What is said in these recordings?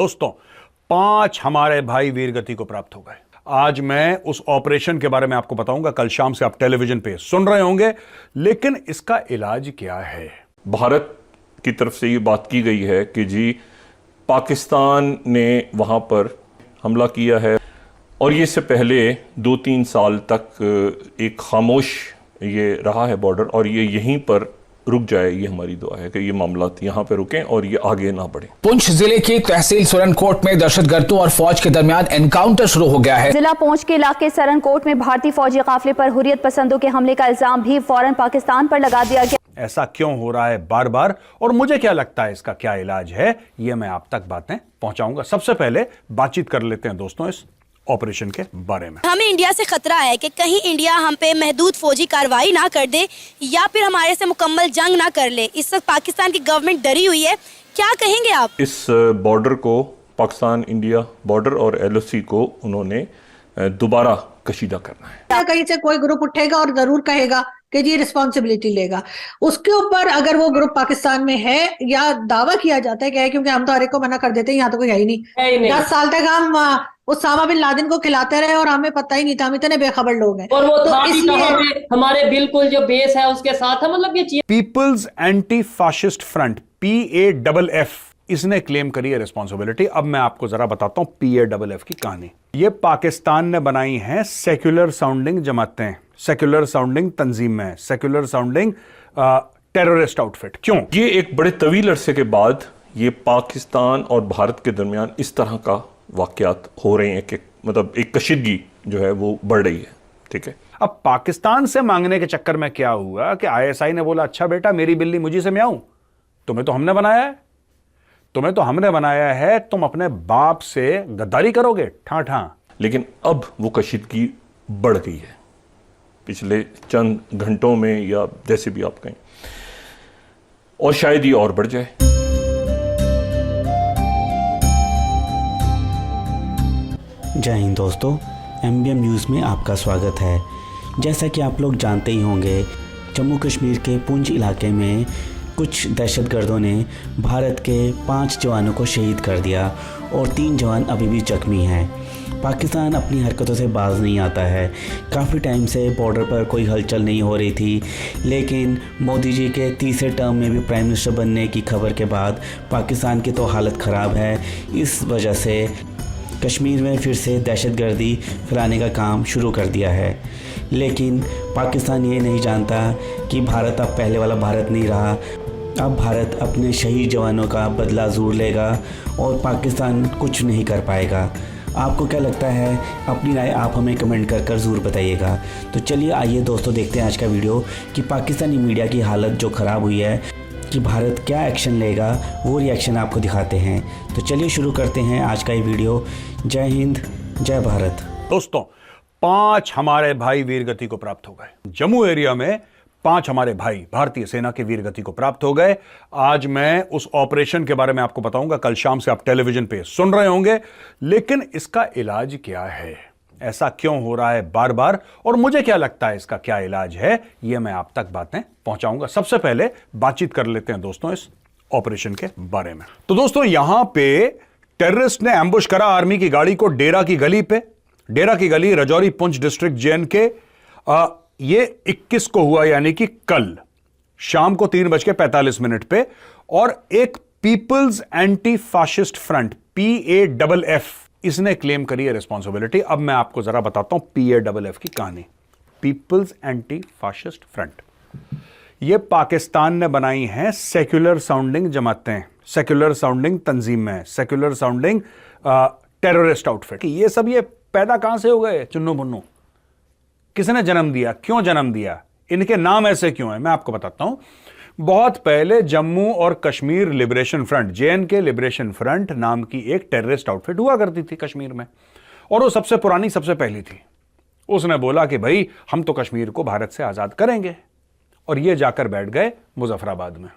दोस्तों, 5 हमारे भाई वीरगति को प्राप्त हो गए। आज मैं उस ऑपरेशन के बारे में आपको बताऊंगा। कल शाम से आप टेलीविजन पे सुन रहे होंगे, लेकिन इसका इलाज क्या है? भारत की तरफ से ये बात की गई है कि जी पाकिस्तान ने वहां पर हमला किया है और ये इससे पहले 2-3 साल तक एक खामोश ये रहा है बॉर्डर, और ये यहीं पर रुक जाए। ये हमारी दुआ है कि ये मामला यहाँ पे रुकें और ये आगे ना बढ़े। पुंछ जिले की तहसील सरनकोट में दहशतगर्दों और फौज के दरमियान एनकाउंटर शुरू हो गया है। जिला पुंछ के इलाके सरनकोट में भारतीय फौजी काफिले पर हुर्रियत पसंदों के हमले का इल्जाम भी फौरन पाकिस्तान पर लगा दिया गया। ऐसा क्यों हो रहा है बार बार, और मुझे क्या लगता है इसका क्या इलाज है, ये मैं आप तक बातें पहुंचाऊंगा। सबसे पहले बातचीत कर लेते हैं दोस्तों इस ऑपरेशन के बारे में। हमें इंडिया से खतरा है कि कहीं इंडिया हम पे महदूद फौजी कार्रवाई ना कर दे या फिर हमारे से मुकम्मल जंग ना कर ले। इस वक्त पाकिस्तान की गवर्नमेंट डरी हुई है। क्या कहेंगे आप? इस बॉर्डर को, पाकिस्तान इंडिया बॉर्डर और LOC को उन्होंने दोबारा कशीदा करना है। कहीं से कोई ग्रुप उठेगा और जरूर कहेगा कि जी रिस्पॉन्सिबिलिटी लेगा। उसके ऊपर अगर वो ग्रुप पाकिस्तान में है या दावा किया जाता है क्या है, क्योंकि हम तो हर एक को मना कर देते हैं, यहाँ तो कोई है ही नहीं। 10 साल तक हम उसामा बिन लादेन को खिलाते रहे और हमें पता ही नहीं था, हम इतने बेखबर लोग हैं। और वो तो इसलिए हमारे बिल्कुल जो बेस है उसके साथ है, मतलब ये चीज। People's anti fascist front PAFF इसने क्लेम करी है रिस्पॉन्सिबिलिटी। अब मैं आपको जरा बताता हूं PAFF की कहानी। ये पाकिस्तान ने बनाई है सेक्युलर साउंडिंग जमातें, सेक्युलर साउंडिंग तंजीम है, सेक्युलर साउंडिंग टेररिस्ट आउटफिट। क्यों? ये एक बड़े तवील अरसे के बाद ये पाकिस्तान और भारत के दरमियान इस तरह का वाकयात हो रहे हैं कि मतलब एक कशीदगी जो है वो बढ़ रही है। ठीक है, अब पाकिस्तान से मांगने के चक्कर में क्या हुआ कि ISI ने बोला, अच्छा बेटा मेरी बिल्ली मुझी से म्याऊं, तुम्हें तो हमने बनाया है, तुम्हें तो हमने बनाया है, तुम अपने बाप से गद्दारी करोगे ठा ठा। लेकिन अब वो कशीदगी बढ़ गई है पिछले चंद घंटों में, या जैसे भी आप कहें, और शायद ये और बढ़ जाए। जय हिंद दोस्तों, MBM न्यूज़ में आपका स्वागत है। जैसा कि आप लोग जानते ही होंगे, जम्मू कश्मीर के पुंछ इलाके में कुछ दहशतगर्दों ने भारत के 5 जवानों को शहीद कर दिया और 3 जवान अभी भी जख्मी हैं। पाकिस्तान अपनी हरकतों से बाज नहीं आता है। काफ़ी टाइम से बॉर्डर पर कोई हलचल नहीं हो रही थी, लेकिन मोदी जी के तीसरे टर्म में भी प्राइम मिनिस्टर बनने की खबर के बाद पाकिस्तान की तो हालत ख़राब है। इस वजह से कश्मीर में फिर से दहशतगर्दी फैलाने का काम शुरू कर दिया है। लेकिन पाकिस्तान ये नहीं जानता कि भारत अब पहले वाला भारत नहीं रहा। अब भारत अपने शहीद जवानों का बदला ज़रूर लेगा और पाकिस्तान कुछ नहीं कर पाएगा। आपको क्या लगता है? अपनी राय आप हमें कमेंट कर ज़रूर बताइएगा। तो चलिए आइए दोस्तों, देखते हैं आज का वीडियो कि पाकिस्तानी मीडिया की हालत जो ख़राब हुई है कि भारत क्या एक्शन लेगा, वो रिएक्शन आपको दिखाते हैं। तो चलिए शुरू करते हैं आज का ये वीडियो। जय हिंद, जय भारत। दोस्तों, 5 हमारे भाई वीरगति को प्राप्त हो गए। जम्मू एरिया में 5 हमारे भाई भारतीय सेना के वीरगति को प्राप्त हो गए। आज मैं उस ऑपरेशन के बारे में आपको बताऊंगा। कल शाम से आप टेलीविजन पे सुन रहे होंगे, लेकिन इसका इलाज क्या है? ऐसा क्यों हो रहा है बार बार, और मुझे क्या लगता है इसका क्या इलाज है, ये मैं आप तक बातें पहुंचाऊंगा। सबसे पहले बातचीत कर लेते हैं दोस्तों इस ऑपरेशन के बारे में। तो दोस्तों, यहां पे टेररिस्ट ने एम्बुश करा आर्मी की गाड़ी को डेरा की गली पे। डेरा की गली, रजौरी, पुंछ डिस्ट्रिक्ट, JNK। ये 21 को हुआ, यानी कि कल शाम को 3:45 पे। और एक people's anti fascist front PAFF इसने क्लेम करी है रिस्पॉन्सिबिलिटी। अब मैं आपको जरा बताता हूं PAFF की कहानी। पीपल्स एंटी फाशिस्ट फ्रंट ये पाकिस्तान ने बनाई है सेक्युलर साउंडिंग जमातें, सेक्युलर साउंडिंग तंजीम है, सेक्युलर साउंडिंग टेररिस्ट आउटफिट। ये सब ये पैदा कहां से हो गए? चुन्नू मुन्नू। किसने जन्म दिया? क्यों जन्म दिया? इनके नाम ऐसे क्यों हैं? मैं आपको बताता हूं। बहुत पहले जम्मू और Kashmir liberation front, JNK liberation front नाम की एक टेररिस्ट आउटफिट हुआ करती थी कश्मीर में, और वो सबसे पुरानी, सबसे पहली थी। उसने बोला कि भाई हम तो कश्मीर को भारत से आजाद करेंगे, और ये जाकर बैठ गए मुजफ्फराबाद में,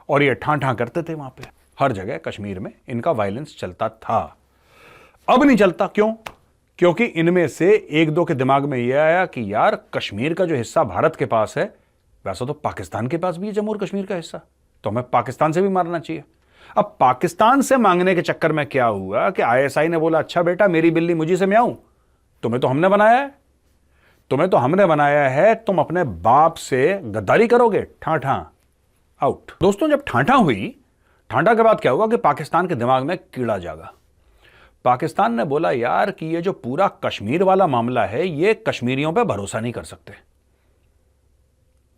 और ये ठां ठां करते थे वहां पे। हर जगह कश्मीर में इनका वायलेंस चलता था। अब नहीं चलता। क्यों? क्योंकि इनमें से 1-2 के दिमाग में यह आया कि यार कश्मीर का जो हिस्सा भारत के पास है, वैसा तो पाकिस्तान के पास भी है जम्मू और कश्मीर का हिस्सा, तो हमें पाकिस्तान से भी मारना चाहिए। अब पाकिस्तान से मांगने के चक्कर में क्या हुआ कि आईएसआई ने बोला अच्छा बेटा मेरी बिल्ली मुझी से म्याऊं, तुम्हें तो हमने बनाया है, तुम अपने बाप से गद्दारी करोगे, ठाठा आउट। दोस्तों जब ठाठा हुई, ठाठा के बाद क्या हुआ कि पाकिस्तान के दिमाग में कीड़ा जागा। पाकिस्तान ने बोला यार कि ये जो पूरा कश्मीर वाला मामला है ये कश्मीरियों पे भरोसा नहीं कर सकते,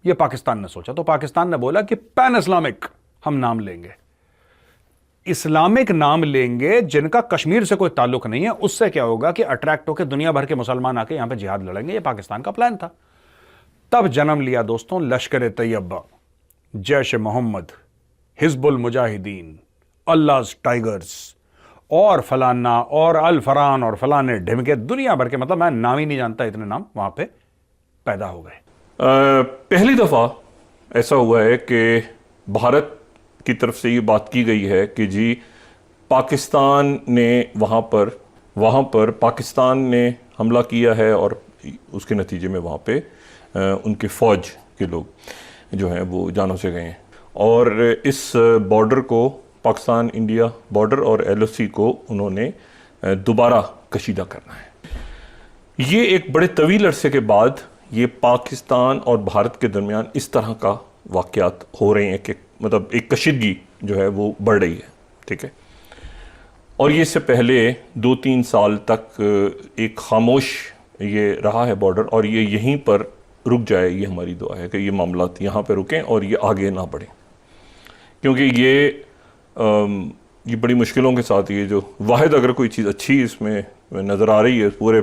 ये पाकिस्तान ने सोचा। तो पाकिस्तान ने बोला कि पैन इस्लामिक हम नाम लेंगे, इस्लामिक नाम लेंगे जिनका कश्मीर से कोई ताल्लुक नहीं है। उससे क्या होगा कि अट्रैक्ट होकर दुनिया भर के मुसलमान आके यहां पे जिहाद लड़ेंगे। ये पाकिस्तान का प्लान था। तब जन्म लिया दोस्तों लश्कर तैयबा, जैश मोहम्मद, हिजबुल मुजाहिदीन, अल्लाह's टाइगर्स और फलाना और अल फरान और फलाने ढिमके, दुनिया भर के, मतलब मैं नाम ही नहीं जानता, इतने नाम वहां पे पैदा हो गए। पहली दफा ऐसा हुआ है कि भारत की तरफ से ये बात की गई है कि जी पाकिस्तान ने वहाँ पर पाकिस्तान ने हमला किया है और उसके नतीजे में वहाँ पे उनके फ़ौज के लोग जो हैं वो जानों से गए हैं। और इस बॉर्डर को, पाकिस्तान इंडिया बॉर्डर और LOC को उन्होंने दोबारा कशीदा करना है। ये एक बड़े तवील अरसे के बाद ये पाकिस्तान और भारत के दरमियान इस तरह का वाक़यात हो रहे हैं कि मतलब एक कशीदगी जो है वो बढ़ रही है, ठीक है। और ये इससे पहले 2-3 साल तक एक खामोश ये रहा है बॉर्डर, और ये यहीं पर रुक जाए, ये हमारी दुआ है कि ये मामलात यहाँ पर रुकें और ये आगे ना बढ़ें, क्योंकि ये बड़ी मुश्किलों के साथ ये जो वाहिद अगर कोई चीज़ अच्छी इसमें नज़र आ रही है पूरे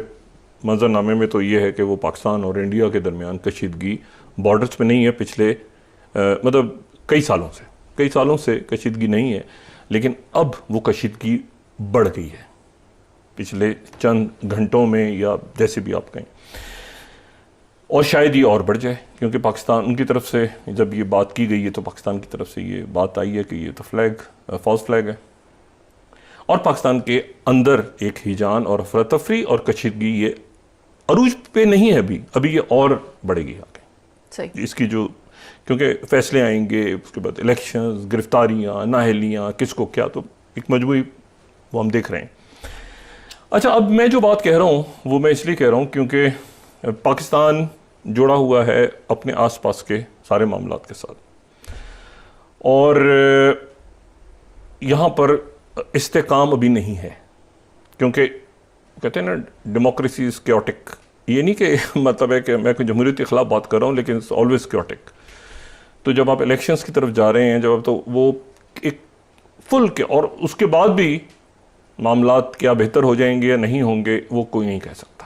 मंजरनामे में तो ये है कि वो पाकिस्तान और इंडिया के दरमियान कशीदगी बॉर्डर्स पे नहीं है। पिछले मतलब कई सालों से कशीदगी नहीं है, लेकिन अब वो कशीदगी बढ़ गई है पिछले चंद घंटों में, या जैसे भी आप कहें, और शायद ये और बढ़ जाए, क्योंकि पाकिस्तान उनकी तरफ से जब ये बात की गई है तो पाकिस्तान की तरफ से ये बात आई है कि ये तो फॉल्स फ्लैग है, और पाकिस्तान के अंदर एक हिजान और अफरा तफरी और कशीदगी ये अरूज पे नहीं है अभी ये और बढ़ेगी आगे। सही। इसकी जो, क्योंकि फैसले आएंगे, उसके बाद इलेक्शंस, गिरफ्तारियां, नाहलियां, किसको क्या, तो एक मजबूरी वो हम देख रहे हैं। अच्छा, अब मैं जो बात कह रहा हूँ वो मैं इसलिए कह रहा हूँ क्योंकि पाकिस्तान जुड़ा हुआ है अपने आसपास के सारे मामलात के साथ, और यहाँ पर इस्तेकाम अभी नहीं है, क्योंकि कहते हैं ना डेमोक्रेसी इज क्योटिक। ये नहीं कि मतलब है कि मैं कोई जमहूरियत के खिलाफ बात कर रहा हूँ, लेकिन इट्स ऑलवेज क्योटिक। तो जब आप इलेक्शंस की तरफ जा रहे हैं, जब तो वो एक फुल के, और उसके बाद भी मामलात क्या बेहतर हो जाएंगे या नहीं होंगे वो कोई नहीं कह सकता।